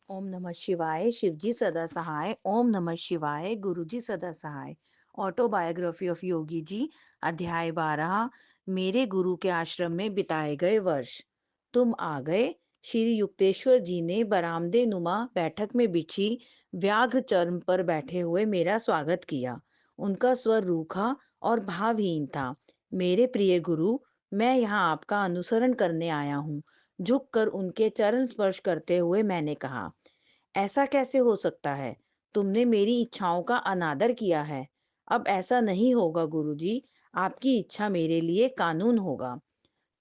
ओम नमः शिवाय, शिवजी सदा सहाय। ओम नमः शिवाय, गुरुजी सदा सहाय। ऑटोबायोग्राफी ऑफ योगी जी, अध्याय 12। मेरे गुरु के आश्रम में बिताए गए वर्ष। तुम आ गए। श्री युक्तेश्वर जी ने बरामदे नुमा बैठक में बिछी व्याघ्र चर्म पर बैठे हुए मेरा स्वागत किया। उनका स्वर रूखा और भावहीन था। मेरे प्रिय गुरु, मैं यहाँ आपका अनुसरण करने आया हूँ। झुककर उनके चरण स्पर्श करते हुए मैंने कहा, ऐसा कैसे हो सकता है? तुमने मेरी इच्छाओं का अनादर किया है। अब ऐसा नहीं होगा गुरुजी। आपकी इच्छा मेरे लिए कानून होगा।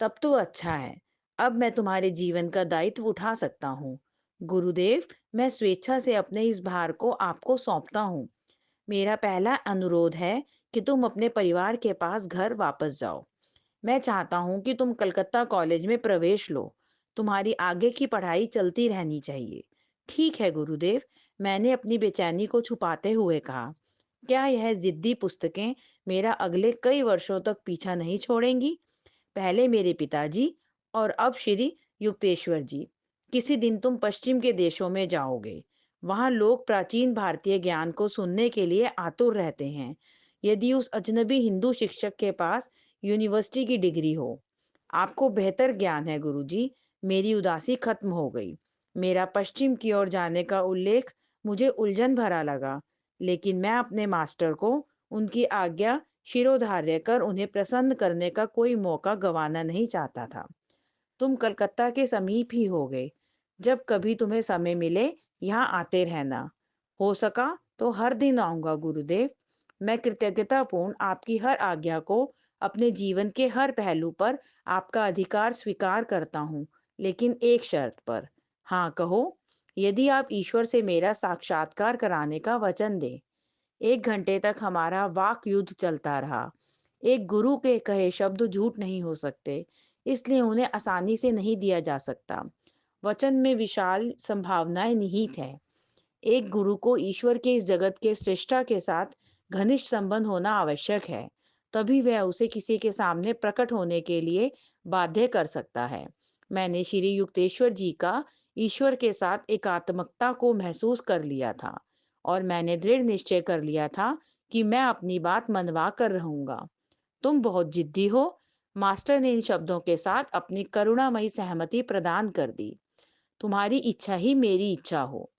तब तो अच्छा है। अब मैं तुम्हारे जीवन का दायित्व उठा सकता हूँ। गुरुदेव, मैं स्वेच्छा से अपने इस भार को आपको सौंपता हूँ। मेरा पहला अनुरोध है कि तुम अपने परिवार के पास घर वापस जाओ। मैं चाहता हूँ कि तुम कलकत्ता कॉलेज में प्रवेश लो। तुम्हारी आगे की पढ़ाई चलती रहनी चाहिए। ठीक है गुरुदेव, मैंने अपनी बेचैनी को छुपाते हुए कहा। क्या यह जिद्दी पुस्तकें मेरा अगले कई वर्षों तक पीछा नहीं छोड़ेंगी? पहले मेरे पिताजी और अब श्री युक्तेश्वर जी। किसी दिन तुम पश्चिम के देशों में जाओगे। वहां लोग प्राचीन भारतीय ज्ञान को सुनने के लिए आतुर रहते हैं। यदि उस अजनबी हिंदू शिक्षक के पास यूनिवर्सिटी की डिग्री हो। आपको बेहतर ज्ञान है गुरुजी। मेरी उदासी खत्म हो गई। मेरा पश्चिम की ओर जाने का उल्लेख मुझे उलझन भरा लगा, लेकिन मैं अपने मास्टर को उनकी आज्ञा शिरोधार्य कर उन्हें प्रसन्न करने का कोई मौका गंवाना नहीं चाहता था। तुम कलकत्ता के समीप ही हो गए। जब कभी तुम्हें समय मिले, यहाँ आते रहना। हो सका तो हर दिन आऊंगा गुरुदेव। मैं कृतज्ञतापूर्ण आपकी हर आज्ञा को, अपने जीवन के हर पहलू पर आपका अधिकार स्वीकार करता हूँ, लेकिन एक शर्त पर। हाँ कहो। यदि आप ईश्वर से मेरा साक्षात्कार कराने का वचन दें। 1 घंटे तक हमारा वाक युद्ध चलता रहा। एक गुरु के कहे शब्द झूठ नहीं हो सकते, इसलिए उन्हें आसानी से नहीं दिया जा सकता। वचन में विशाल संभावनाएं निहित है। एक गुरु को ईश्वर के इस जगत के सृष्टा के साथ घनिष्ठ संबंध होना आवश्यक है। तभी वह उसे किसी के सामने प्रकट होने के लिए बाध्य कर सकता है। मैंने श्री युक्तेश्वर जी का ईश्वर के साथ एकात्मकता को महसूस कर लिया था और मैंने दृढ़ निश्चय कर लिया था कि मैं अपनी बात मनवा कर रहूंगा। तुम बहुत जिद्दी हो। मास्टर ने इन शब्दों के साथ अपनी करुणामयी सहमति प्रदान कर दी। तुम्हारी इच्छा ही मेरी इच्छा हो।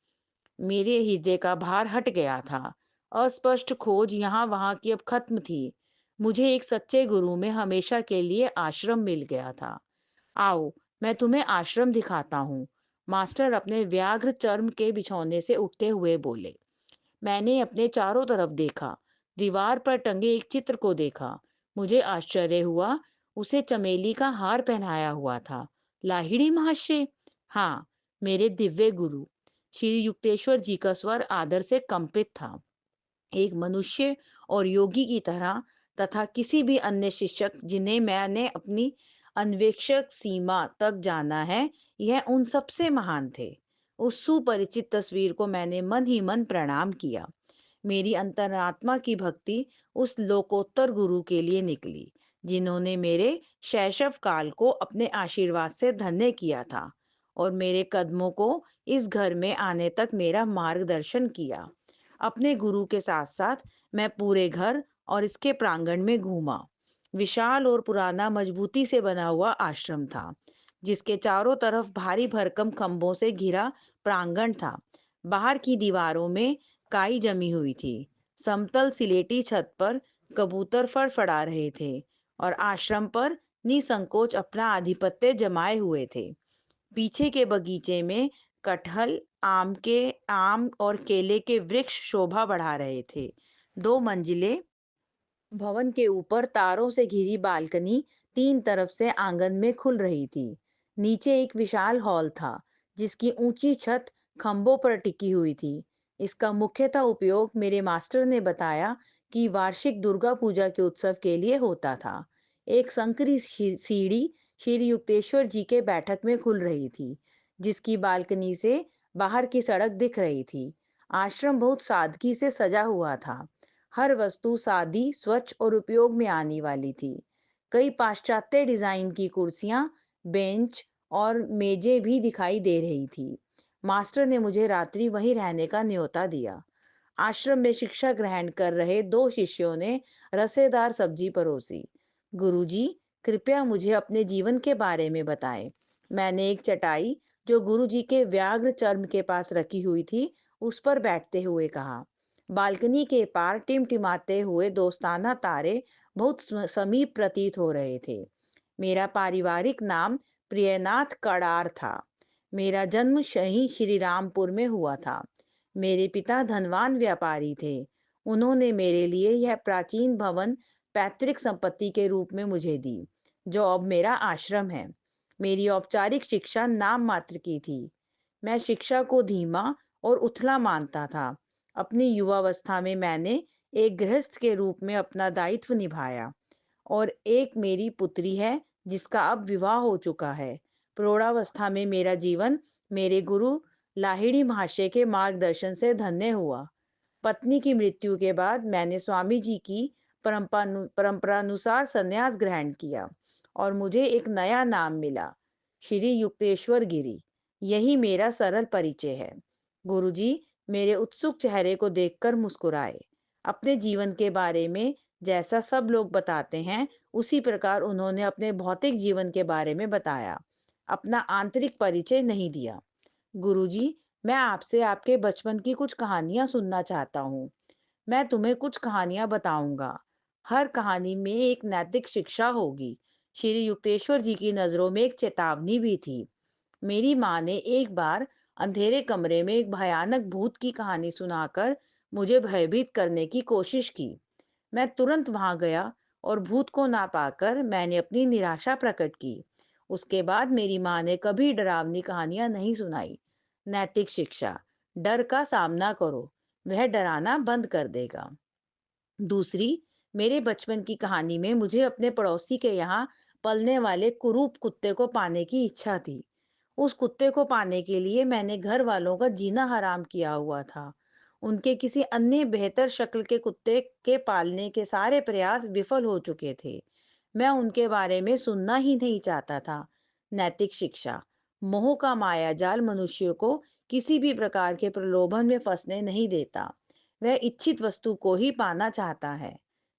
मेरे हृदय का भार हट गया था। अस्पष्ट खोज यहाँ वहाँ की अब खत्म थी। मुझे एक सच्चे गुरु में हमेशा के लिए आश्रम मिल गया था। आओ, मैं तुम्हें आश्रम दिखाता हूँ। मास्टर अपने व्याघ्र चर्म के बिछौने से उठते हुए बोले। मैंने अपने चारों तरफ देखा। दीवार पर टंगे एक चित्र को देखा। मुझे आश्चर्य हुआ। उसे चमेली का हार पहनाया हुआ था। लाहिड़ी महाशय। हाँ, मेरे दिव्य गुरु। श्री युक्तेश्वर जी का स्वर आदर से कंपित था। एक मनुष्य और योगी की तरह, तथा किसी भी अन्य शिक्षक जिन्हें मैंने अपनी अन्वेषक सीमा तक जाना है, यह उन सबसे महान थे। उस सुपरिचित तस्वीर को मैंने मन ही मन प्रणाम किया। मेरी अंतरात्मा की भक्ति उस लोकोत्तर गुरु के लिए निकली, जिन्होंने मेरे शैशव काल को अपने आशीर्वाद से धन्य किया था और मेरे कदमों को इस घर में आने तक मेरा मार्गदर्शन किया। अपने गुरु के साथ साथ मैं पूरे घर और इसके प्रांगण में घूमा। विशाल और पुराना मजबूती से बना हुआ आश्रम था, जिसके चारों तरफ भारी भरकम खंभों से घिरा प्रांगण था। बाहर की दीवारों में काई जमी हुई थी। समतल सिलेटी छत पर कबूतर फड़फड़ा रहे थे और आश्रम पर निसंकोच अपना आधिपत्य जमाए हुए थे। पीछे के बगीचे में कटहल, आम और केले के वृक्ष शोभा बढ़ा रहे थे। 2 मंजिले भवन के ऊपर तारों से घिरी बालकनी 3 तरफ से आंगन में खुल रही थी। नीचे एक विशाल हॉल था, जिसकी ऊंची छत खंभों पर टिकी हुई थी। इसका मुख्यतः उपयोग मेरे मास्टर ने बताया कि वार्षिक दुर्गा पूजा के उत्सव के लिए होता था। एक संकरी सीढ़ी श्री युक्तेश्वर जी के बैठक में खुल रही थी, जिसकी बालकनी से बाहर की सड़क दिख रही थी। आश्रम बहुत सादगी से सजा हुआ था। हर वस्तु सादी, स्वच्छ और उपयोग में आने वाली थी। कई पाश्चात्य डिजाइन की कुर्सियां, बेंच और मेजें भी दिखाई दे रही थी। मास्टर ने मुझे रात्रि वहीं रहने का न्योता दिया। आश्रम में शिक्षा ग्रहण कर रहे 2 शिष्यों ने रसेदार सब्जी परोसी। गुरुजी, कृपया मुझे अपने जीवन के बारे में बताएं। मैंने एक चटाई जो गुरुजी के व्याघ्र चर्म के पास रखी हुई थी, उस पर बैठते हुए कहा। बालकनी के पार टिमटिमाते हुए दोस्ताना तारे बहुत समीप प्रतीत हो रहे थे। मेरा पारिवारिक नाम प्रियनाथ कड़ार था। मेरा जन्म शही श्री रामपुर में हुआ था। मेरे पिता धनवान व्यापारी थे। उन्होंने मेरे लिए यह प्राचीन भवन पैतृक संपत्ति के रूप में मुझे दी, जो अब मेरा आश्रम है। मेरी औपचारिक शिक्षा नाम मात्र की थी। मैं शिक्षा को धीमा और उथला मानता था। अपनी युवावस्था में मैंने एक गृहस्थ के रूप में अपना दायित्व निभाया, और एक मेरी पुत्री है जिसका अब विवाह हो चुका है। प्रौढ़ावस्था में मेरा जीवन मेरे गुरु लाहिड़ी महाशय के मार्गदर्शन से धन्य हुआ। पत्नी की मृत्यु के बाद मैंने स्वामी जी की परंपरानुसार संन्यास ग्रहण किया, और मुझे एक नया नाम मिला, श्री युक्तेश्वर गिरी। यही मेरा सरल परिचय है। गुरुजी मेरे उत्सुक चेहरे को देखकर मुस्कुराए। अपने जीवन के बारे में जैसा सब लोग बताते हैं, उसी प्रकार उन्होंने अपने भौतिक जीवन के बारे में बताया, अपना आंतरिक परिचय नहीं दिया। गुरुजी, मैं आपसे आपके बचपन की कुछ कहानियां सुनना चाहता हूँ। मैं तुम्हें कुछ कहानियां बताऊंगा। हर कहानी में एक नैतिक शिक्षा होगी। श्री युक्तेश्वर जी की नजरों में एक चेतावनी भी थी। मेरी माँ ने एक बार अंधेरे कमरे में एक भयानक भूत की कहानी सुनाकर मुझे भयभीत करने की कोशिश की। मैं तुरंत वहां गया, और भूत को ना पाकर मैंने अपनी निराशा प्रकट की। उसके बाद मेरी माँ ने कभी डरावनी कहानियां नहीं सुनाई। नैतिक शिक्षा: डर का सामना करो, वह डराना बंद कर देगा। दूसरी, मेरे बचपन की कहानी में मुझे अपने पड़ोसी के यहाँ पलने वाले कुरूप कुत्ते को पाने की इच्छा थी। उस कुत्ते को पाने के लिए मैंने घर वालों का जीना हराम किया हुआ था। उनके किसी अन्य बेहतर शक्ल के कुत्ते के पालने के सारे प्रयास विफल हो चुके थे। मैं उनके बारे में सुनना ही नहीं चाहता था। नैतिक शिक्षा: मोह का माया जाल मनुष्य को किसी भी प्रकार के प्रलोभन में फंसने नहीं देता। वह इच्छित वस्तु को ही पाना चाहता है।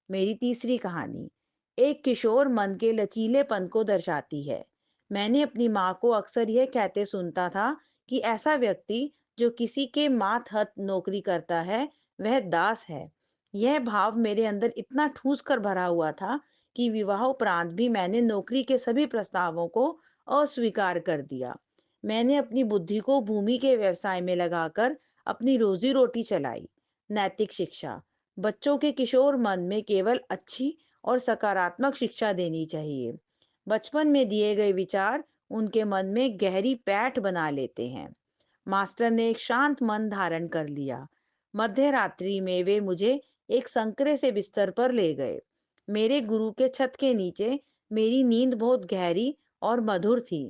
मेरी तीसरी कहानी एक किशोर मन के लचीलेपन को दर्शाती है। मैंने अपनी माँ को अक्सर यह कहते सुनता था कि ऐसा व्यक्ति जो किसी के मातहत नौकरी करता है, वह दास है। यह भाव मेरे अंदर इतना ठूस कर भरा हुआ था कि विवाह उपरांत भी मैंने नौकरी के सभी प्रस्तावों को अस्वीकार कर दिया। मैंने अपनी बुद्धि को भूमि के व्यवसाय में लगाकर अपनी रोजी रोटी चलाई। नैतिक शिक्षा: बच्चों के किशोर मन में केवल अच्छी और सकारात्मक शिक्षा देनी चाहिए। बचपन में दिए गए विचार उनके मन में गहरी पैठ बना लेते हैं। मास्टर ने एक शांत मन धारण कर लिया। मध्य रात्रि में वे मुझे एक संकरे से बिस्तर पर ले गए। मेरे गुरु के छत के नीचे मेरी नींद बहुत गहरी और मधुर थी।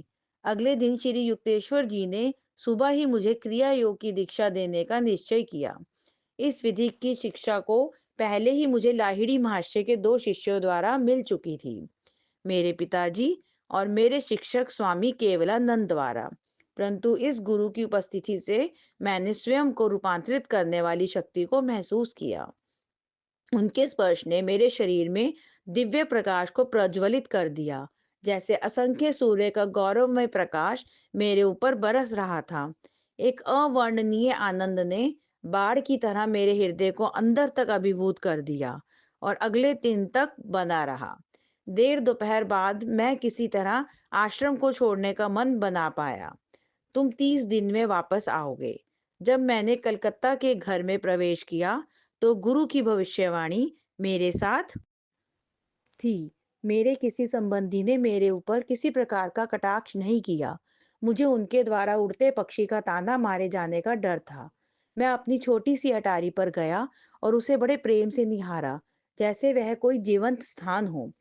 अगले दिन श्री युक्तेश्वर जी ने सुबह ही मुझे क्रिया योग की दीक्षा देने का निश्चय किया। इस विधि की शिक्षा को पहले ही मुझे लाहिड़ी महाशय के 2 शिष्यों द्वारा मिल चुकी थी, मेरे पिताजी और मेरे शिक्षक स्वामी केवलानंद द्वारा। परंतु इस गुरु की उपस्थिति से मैंने स्वयं को रूपांतरित करने वाली शक्ति को महसूस किया। उनके स्पर्श ने मेरे शरीर में दिव्य प्रकाश को प्रज्वलित कर दिया, जैसे असंख्य सूर्य का गौरवमय प्रकाश मेरे ऊपर बरस रहा था। एक अवर्णनीय आनंद ने बाढ़ की तरह मेरे हृदय को अंदर तक अभिभूत कर दिया, और अगले दिन तक बना रहा। देर दोपहर बाद मैं किसी तरह आश्रम को छोड़ने का मन बना पाया। तुम 30 दिन में वापस आओगे। जब मैंने कलकत्ता के घर में प्रवेश किया, तो गुरु की भविष्यवाणी मेरे साथ थी। मेरे किसी संबंधी ने मेरे ऊपर किसी प्रकार का कटाक्ष नहीं किया। मुझे उनके द्वारा उड़ते पक्षी का ताना मारे जाने का डर था। मैं अपनी छोटी सी अटारी पर गया और उसे बड़े प्रेम से निहारा, जैसे वह कोई जीवंत स्थान हो।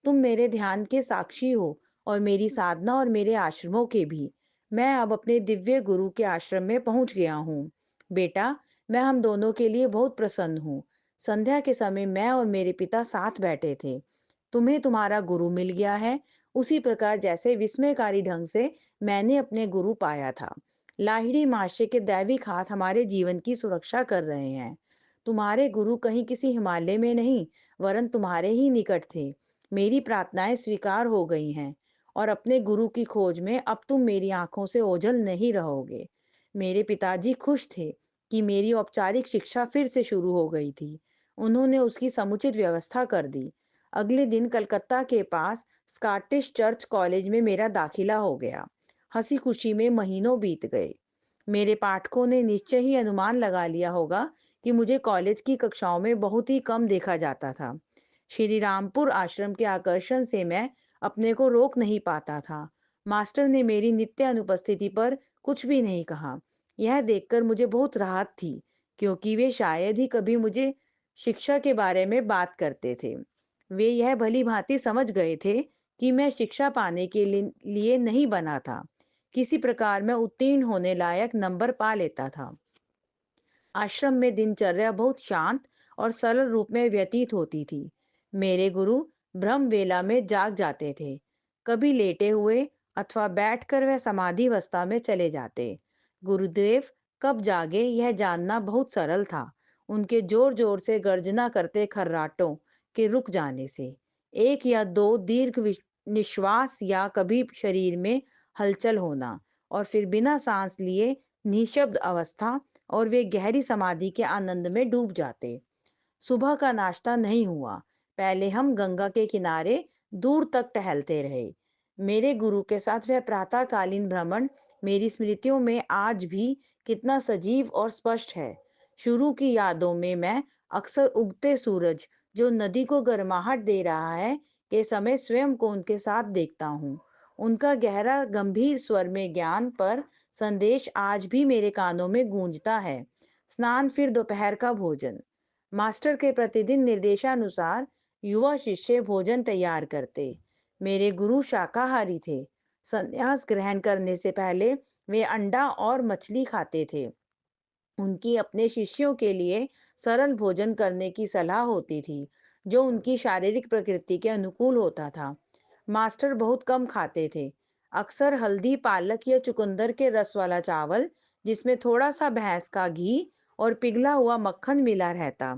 तुम मेरे ध्यान के साक्षी हो, और मेरी साधना और मेरे आश्रमों के भी। मैं अब अपने दिव्य गुरु के आश्रम में पहुंच गया हूँ। बेटा, मैं हम दोनों के लिए बहुत प्रसन्न हूँ। संध्या के समय मैं और मेरे पिता साथ बैठे थे। तुम्हें तुम्हारा गुरु मिल गया है, उसी प्रकार जैसे विस्मयकारी ढंग से मैंने अपने गुरु पाया था। लाहिड़ी माशरे के दैविक हाथ हमारे जीवन की सुरक्षा कर रहे हैं। तुम्हारे गुरु कहीं किसी हिमालय में नहीं, वरन तुम्हारे ही निकट थे। मेरी प्रार्थनाएं स्वीकार हो गई हैं और अपने गुरु की खोज में अब तुम मेरी आंखों से ओझल नहीं रहोगे। मेरे पिताजी खुश थे कि मेरी औपचारिक शिक्षा फिर से शुरू हो गई थी। उन्होंने उसकी समुचित व्यवस्था कर दी। अगले दिन कलकत्ता के पास स्कॉटिश चर्च कॉलेज में मेरा दाखिला हो गया। हंसी खुशी में महीनों बीत गए। मेरे पाठकों ने निश्चय ही अनुमान लगा लिया होगा कि मुझे कॉलेज की कक्षाओं में बहुत ही कम देखा जाता था। श्री रामपुर आश्रम के आकर्षण से मैं अपने को रोक नहीं पाता था। मास्टर ने मेरी नित्य अनुपस्थिति पर कुछ भी नहीं कहा। यह देखकर मुझे बहुत राहत थी, क्योंकि वे शायद ही कभी मुझे शिक्षा के बारे में बात करते थे। वे यह भली भांति समझ गए थे कि मैं शिक्षा पाने के लिए नहीं बना था। किसी प्रकार मैं उत्तीर्ण होने लायक नंबर पा लेता था। आश्रम में दिनचर्या बहुत शांत और सरल रूप में व्यतीत होती थी। मेरे गुरु ब्रह्म वेला में जाग जाते थे। कभी लेटे हुए अथवा बैठकर वह समाधि अवस्था में चले जाते। गुरुदेव कब जागे यह जानना बहुत सरल था, उनके जोर जोर से गर्जना करते खर्राटों के रुक जाने से। एक या दो दीर्घ निश्वास या कभी शरीर में हलचल होना और फिर बिना सांस लिए निशब्द अवस्था, और वे गहरी समाधि के आनंद में डूब जाते। सुबह का नाश्ता नहीं हुआ। पहले हम गंगा के किनारे दूर तक टहलते रहे। मेरे गुरु के साथ वह प्रातःकालीन भ्रमण मेरी स्मृतियों में आज भी कितना सजीव और स्पष्ट है। शुरू की यादों में मैं अक्सर उगते सूरज, जो नदी को गर्माहट दे रहा है, के समय स्वयं को उनके साथ देखता हूँ। उनका गहरा गंभीर स्वर में ज्ञान पर संदेश आज भी मेरे कानों में गूंजता है। स्नान, फिर दोपहर का भोजन। मास्टर के प्रतिदिन निर्देशानुसार युवा शिष्य भोजन तैयार करते। मेरे गुरु शाकाहारी थे। संन्यास ग्रहण करने से पहले वे अंडा और मछली खाते थे। उनकी अपने शिष्यों के लिए सरल भोजन करने की सलाह होती थी, जो उनकी शारीरिक प्रकृति के अनुकूल होता था। मास्टर बहुत कम खाते थे। अक्सर हल्दी, पालक या चुकंदर के रस वाला चावल, जिसमें थोड़ा सा भैंस का घी और पिघला हुआ मक्खन मिला रहता।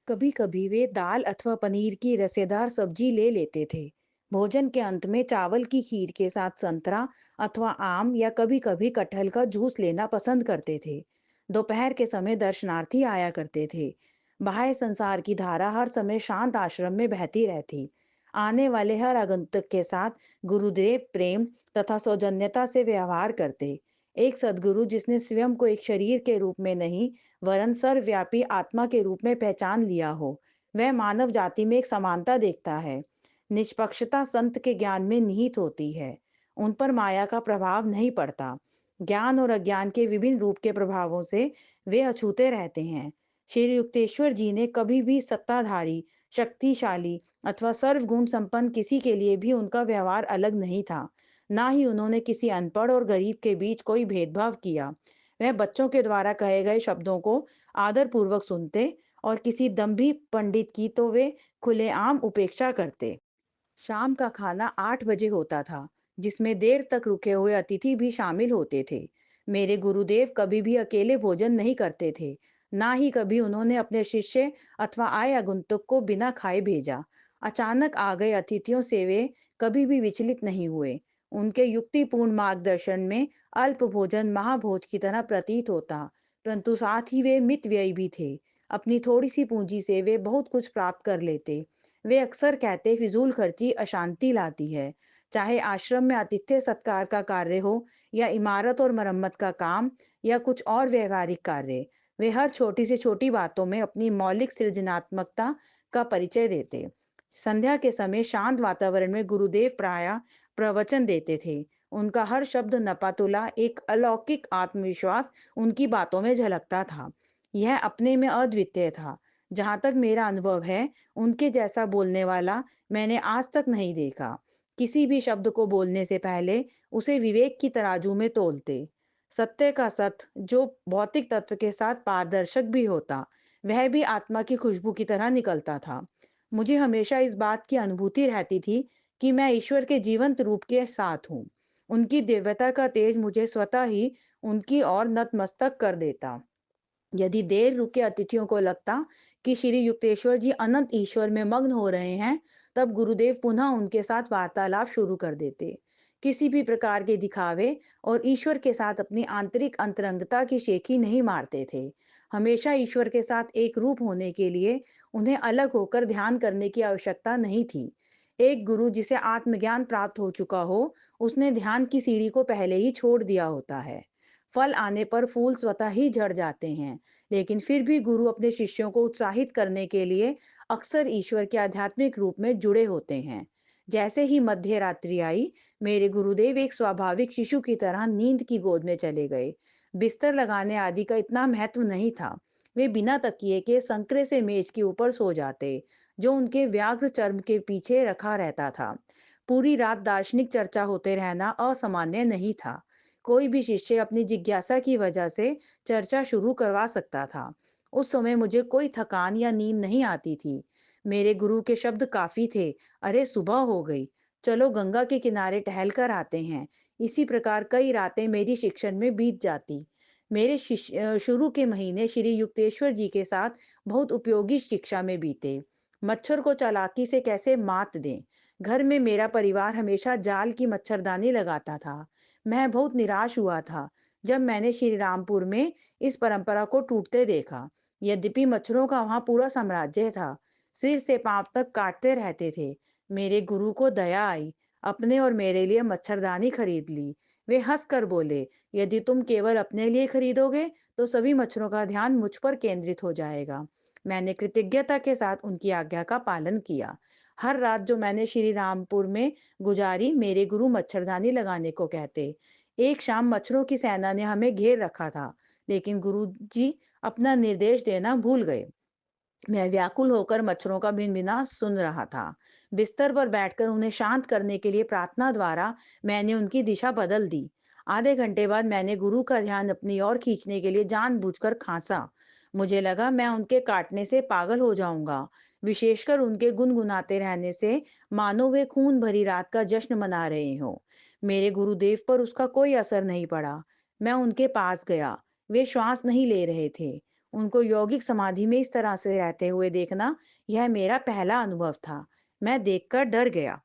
कभी कभी वे दाल अथवा पनीर की रसेदार सब्जी ले लेते थे। भोजन के अंत में चावल की खीर के साथ संतरा अथवा आम या कभी कभी कटहल का जूस लेना पसंद करते थे। दोपहर के समय दर्शनार्थी आया करते थे। बाह्य संसार की धारा हर समय शांत आश्रम में बहती रहती। आने वाले हर आगंतुक के साथ गुरुदेव प्रेम तथा सौजन्यता से व्यवहार करते। एक सदगुरु जिसने स्वयं को एक शरीर के रूप में नहीं, वरन सर्वव्यापी आत्मा के रूप में पहचान लिया हो, वह मानव जाति में एक समानता देखता है। निष्पक्षता संत के ज्ञान में निहित होती है। उन पर माया का प्रभाव नहीं पड़ता। ज्ञान और अज्ञान के विभिन्न रूप के प्रभावों से वे अछूते रहते हैं। श्री युक्तेश्वर जी ने कभी भी सत्ताधारी, शक्तिशाली अथवा सर्वगुण संपन्न किसी के लिए भी उनका व्यवहार अलग नहीं था। ना ही उन्होंने किसी अनपढ़ और गरीब के बीच कोई भेदभाव किया। वह बच्चों के द्वारा कहे गए शब्दों को आदर पूर्वक सुनते और किसी दंभी पंडित की तो वे खुलेआम उपेक्षा करते। शाम का खाना 8 बजे होता था, जिसमें देर तक रुके हुए अतिथि भी शामिल होते थे। मेरे गुरुदेव कभी भी अकेले भोजन नहीं करते थे। ना ही कभी उन्होंने अपने शिष्य अथवा आए आगंतुक को बिना खाए भेजा। अचानक आ गए अतिथियों से वे कभी भी विचलित नहीं हुए। उनके युक्तिपूर्ण मार्गदर्शन में अल्प भोजन महाभोज की तरह प्रतीत होता, परंतु साथ ही वे मितव्ययी भी थे। अपनी थोड़ी सी पूंजी से वे बहुत कुछ प्राप्त कर लेते। वे अक्सर कहते, फिजूल खर्ची अशांति लाती है। चाहे आश्रम में आतिथ्य सत्कार का कार्य हो, या इमारत और मरम्मत का काम, या कुछ और व्यवहारिक कार्य, वे हर छोटी से छोटी बातों में अपनी मौलिक सृजनात्मकता का परिचय देते। संध्या के समय शांत वातावरण में गुरुदेव प्रायः प्रवचन देते थे। उनका हर शब्द नपातुला, एक अलौकिक आत्मविश्वास उनकी बातों में झलकता था। यह अपने में अद्वितीय था। जहां तक मेरा अनुभव है, उनके जैसा बोलने वाला मैंने आज तक नहीं देखा। किसी भी शब्द को बोलने से पहले उसे विवेक की तराजू में तोलते। सत्य का सत्य, जो भौतिक तत्व के साथ पारदर्शक भी होता, वह भी आत्मा की खुशबू की तरह निकलता था। मुझे हमेशा इस बात की अनुभूति रहती थी कि मैं ईश्वर के जीवंत रूप के साथ हूँ। उनकी दिव्यता का तेज मुझे स्वतः ही उनकी ओर नतमस्तक कर देता। यदि देर रुके अतिथियों को लगता कि श्री युक्तेश्वर जी अनंत ईश्वर में मग्न हो रहे हैं, तब गुरुदेव पुनः उनके साथ वार्तालाप शुरू कर देते। किसी भी प्रकार के दिखावे और ईश्वर के साथ अपनी आंतरिक अंतरंगता की शेखी नहीं मारते थे। हमेशा ईश्वर के साथ एक रूप होने के लिए उन्हें अलग होकर ध्यान करने की आवश्यकता नहीं थी। एक गुरु जिसे आत्मज्ञान प्राप्त हो चुका हो, उसने ध्यान की सीढ़ी को पहले ही छोड़ दिया होता है। फल आने पर फूल स्वतः ही झड़ जाते हैं, लेकिन फिर भी गुरु अपने शिष्यों को उत्साहित करने के लिए अक्सर ईश्वर के आध्यात्मिक रूप में जुड़े होते हैं। जैसे ही मध्य रात्रि आई, मेरे गुरुदेव एक स्वाभाविक शिशु की तरह नींद की गोद में चले गए। बिस्तर लगाने आदि का इतना महत्व नहीं था। वे बिना तकिए के संकरे से मेज के ऊपर सो जाते, जो उनके व्याघ्र चर्म के पीछे रखा रहता था। पूरी रात दार्शनिक चर्चा होते रहना असामान्य नहीं था। कोई भी शिष्य अपनी जिज्ञासा की वजह से चर्चा शुरू करवा सकता था। उस समय मुझे कोई थकान या नींद नहीं आती थी। मेरे गुरु के शब्द काफी थे। अरे सुबह हो गई, चलो गंगा के किनारे टहल कर आते हैं। इसी प्रकार कई रातें मेरी शिक्षण में बीत जाती। मेरे शुरू के महीने श्री युक्तेश्वर जी के साथ बहुत उपयोगी शिक्षा में बीते। मच्छर को चालाकी से कैसे मात दें। घर में मेरा परिवार हमेशा जाल की मच्छरदानी लगाता था। मैं बहुत निराश हुआ था जब मैंने श्री रामपुर में इस परंपरा को टूटते देखा। यद्यपि मच्छरों का वहां पूरा साम्राज्य था, सिर से पांव तक काटते रहते थे। मेरे गुरु को दया आई, अपने और मेरे लिए मच्छरदानी खरीद ली। वे हंसकर बोले, यदि तुम केवल अपने लिए खरीदोगे तो सभी मच्छरों का ध्यान मुझ पर केंद्रित हो जाएगा। मैंने कृतज्ञता के साथ उनकी आज्ञा का पालन किया। हर रात जो मैंने श्री रामपुर में गुजारी, मेरे गुरु मच्छरदानी लगाने को कहते। एक शाम मच्छरों की सेना ने हमें घेर रखा था, लेकिन गुरुजी अपना निर्देश देना भूल गए। मैं व्याकुल होकर मच्छरों का भिनभिना सुन रहा था। बिस्तर पर बैठकर उन्हें शांत करने के लिए प्रार्थना द्वारा मैंने उनकी दिशा बदल दी। आधे घंटे बाद मैंने गुरु का ध्यान अपनी ओर खींचने के लिए जानबूझकर खांसा। मुझे लगा मैं उनके काटने से पागल हो जाऊंगा, विशेषकर उनके गुनगुनाते रहने से, मानो वे खून भरी रात का जश्न मना रहे हो। मेरे गुरुदेव पर उसका कोई असर नहीं पड़ा। मैं उनके पास गया। वे श्वास नहीं ले रहे थे। उनको यौगिक समाधि में इस तरह से रहते हुए देखना, यह मेरा पहला अनुभव था। मैं देखकर डर गया।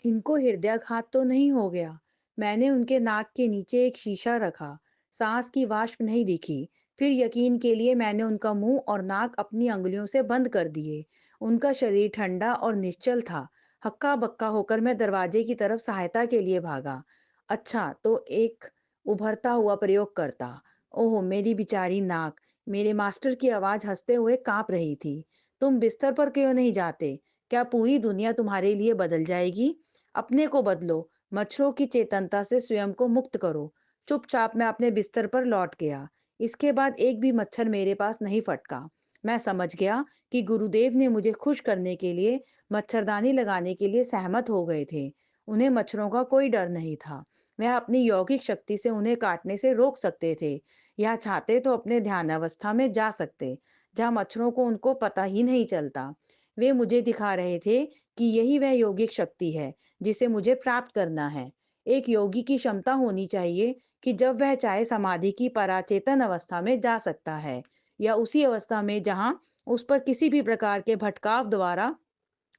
इनको हृदयाघात तो नहीं हो गया? मैंने उनके नाक के नीचे एक शीशा रखा। सांस की वाष्प नहीं दिखी। फिर यकीन के लिए मैंने उनका मुंह और नाक अपनी अंगुलियों से बंद कर दिए। उनका शरीर ठंडा और निश्चल था। हक्का बक्का होकर मैं दरवाजे की तरफ सहायता के लिए भागा। अच्छा, तो एक उभरता हुआ प्रयोग करता। ओह मेरी बेचारी नाक! मेरे मास्टर की आवाज हंसते हुए कांप रही थी। तुम बिस्तर पर क्यों नहीं जाते? क्या पूरी दुनिया तुम्हारे लिए बदल जाएगी? अपने को बदलो, मच्छरों की चेतनता से स्वयं को मुक्त करो। चुपचाप मैं अपने बिस्तर पर लौट गया। इसके बाद एक भी मच्छर मेरे पास नहीं फटका। मैं समझ गया कि गुरुदेव ने मुझे खुश करने के लिए मच्छरदानी लगाने के लिए सहमत हो गए थे। उन्हें मच्छरों का कोई डर नहीं था। वह अपनी यौगिक शक्ति से उन्हें काटने से रोक सकते थे, या चाहते तो अपने ध्यानावस्था में जा सकते, जहां मच्छरों को उनको पता ही नहीं चलता। वे मुझे दिखा रहे थे कि यही वह यौगिक शक्ति है जिसे मुझे प्राप्त करना है। एक योगी की क्षमता होनी चाहिए कि जब वह चाहे समाधि की पराचेतन अवस्था में जा सकता है, या उसी अवस्था में जहां उस पर किसी भी प्रकार के भटकाव द्वारा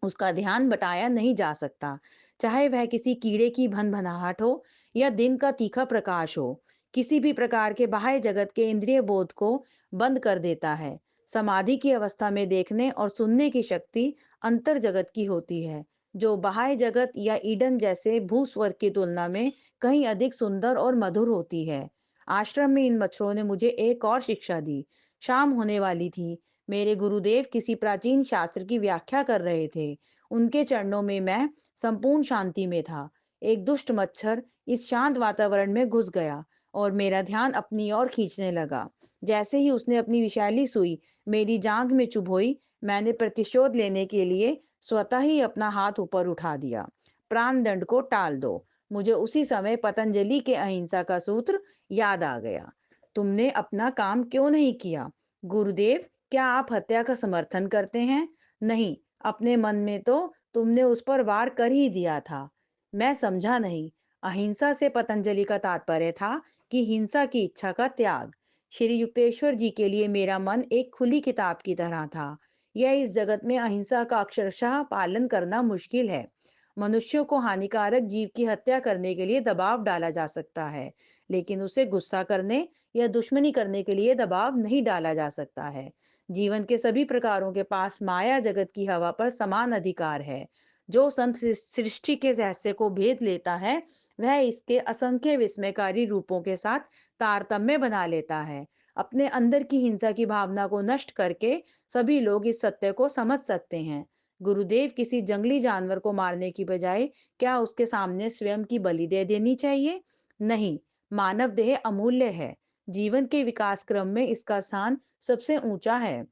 उसका ध्यान बटाया नहीं जा सकता, चाहे वह किसी कीड़े की भनभनाहट हो या दिन का तीखा प्रकाश हो। किसी भी प्रकार के बाह्य जगत के इंद्रिय बोध को बंद कर देता है। समाधि की अवस्था में देखने और सुनने की शक्ति अंतर जगत की होती है, जो बाह्य जगत या ईडन जैसे भूस्वर्ग की तुलना में कहीं अधिक सुंदर और मधुर होती है। आश्रम में इन मच्छरों ने मुझे एक और शिक्षा दी। शाम होने वाली थी। मेरे गुरुदेव किसी प्राचीन शास्त्र की व्याख्या कर रहे थे। उनके चरणों में मैं संपूर्ण शांति में था। एक दुष्ट मच्छर इस शांत वातावरण में घुस गया और मेरा ध्यान अपनी ओर खींचने लगा। जैसे ही उसने अपनी विषैली सुई मेरी जांघ में चुभोई, मैंने प्रतिशोध लेने के लिए स्वतः ही अपना हाथ ऊपर उठा दिया। प्राण दंड को टाल दो। मुझे उसी समय पतंजलि के अहिंसा का सूत्र याद आ गया। तुमने अपना काम क्यों नहीं किया? गुरुदेव, क्या आप हत्या का समर्थन करते हैं? नहीं, अपने मन में तो तुमने उस पर वार कर ही दिया था। मैं समझा नहीं। अहिंसा से पतंजलि का तात्पर्य था कि हिंसा की इच्छा का त्याग। श्री युक्तेश्वर जी के लिए मेरा मन एक खुली किताब की तरह था। यह इस जगत में अहिंसा का अक्षरशः पालन करना मुश्किल है। मनुष्यों को हानिकारक जीव की हत्या करने के लिए दबाव डाला जा सकता है, लेकिन उसे गुस्सा करने या दुश्मनी करने के लिए दबाव नहीं डाला जा सकता है। जीवन के सभी प्रकारों के पास माया जगत की हवा पर समान अधिकार है। जो संत सृष्टि के रहस्य को भेद लेता है, वह इसके असंख्य विस्मयकारी रूपों के साथ तारतम्य बना लेता है। अपने अंदर की हिंसा की भावना को नष्ट करके सभी लोग इस सत्य को समझ सकते हैं। गुरुदेव किसी जंगली जानवर को मारने की बजाय क्या उसके सामने स्वयं की बलि दे देनी चाहिए? नहीं, मानव देह अमूल्य है। जीवन के विकास क्रम में इसका स्थान सबसे ऊंचा है।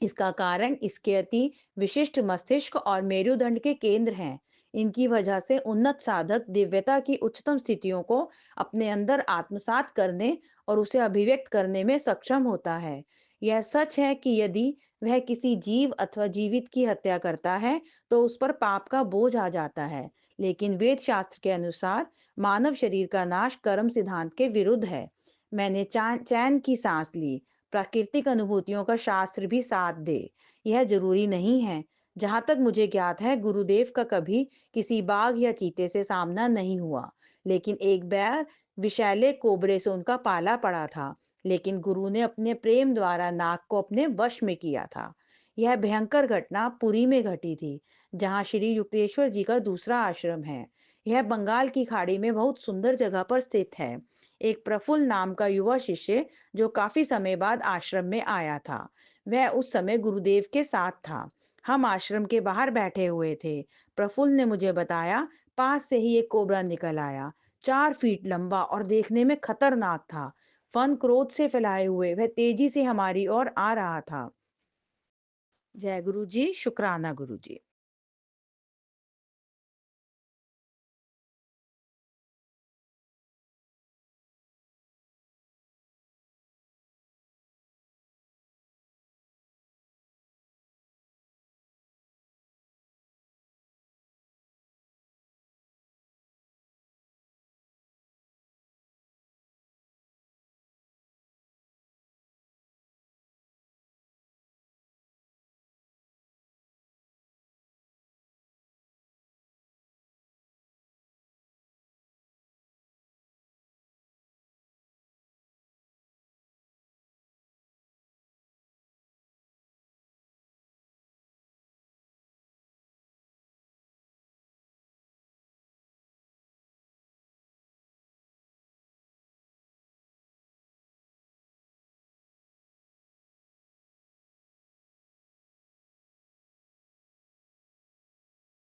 इसका कारण इसके अति विशिष्ट मस्तिष्क और मेरुदंड के केंद्र हैं। इनकी वजह से उन्नत साधक दिव्यता की उच्चतम स्थितियों को अपने अंदर आत्मसात करने और उसे अभिव्यक्त करने में सक्षम होता है। यह सच है कि यदि वह किसी जीव अथवा जीवित की हत्या करता है तो उस पर पाप का बोझ आ जाता है। लेकिन वेद शास्त्र के अनुसार मानव शरीर का नाश कर्म सिद्धांत के विरुद्ध है। मैंने चैन की सांस ली। प्राकृतिक अनुभूतियों का शास्त्र भी साथ दे। यह जरूरी नहीं है। जहां तक मुझे ज्ञात है, गुरुदेव का कभी किसी बाघ या चीते से सामना नहीं हुआ, लेकिन एक बार विषैले कोबरे से उनका पाला पड़ा था। लेकिन गुरु ने अपने प्रेम द्वारा नाग को अपने वश में किया था। यह भयंकर घटना पुरी में घटी थी, जहां श्री युक्तेश्वर जी का दूसरा आश्रम है। यह बंगाल की खाड़ी में बहुत सुंदर जगह पर स्थित है। एक प्रफुल्ल नाम का युवा शिष्य जो काफी समय बाद आश्रम में आया था, वह उस समय गुरुदेव के साथ था। हम आश्रम के बाहर बैठे हुए थे। प्रफुल्ल ने मुझे बताया, पास से ही एक कोबरा निकल आया। 4 फीट लंबा और देखने में खतरनाक था। फन क्रोध से फैलाए हुए वह तेजी से हमारी ओर आ रहा था। जय गुरु जी, शुक्राना गुरु जी।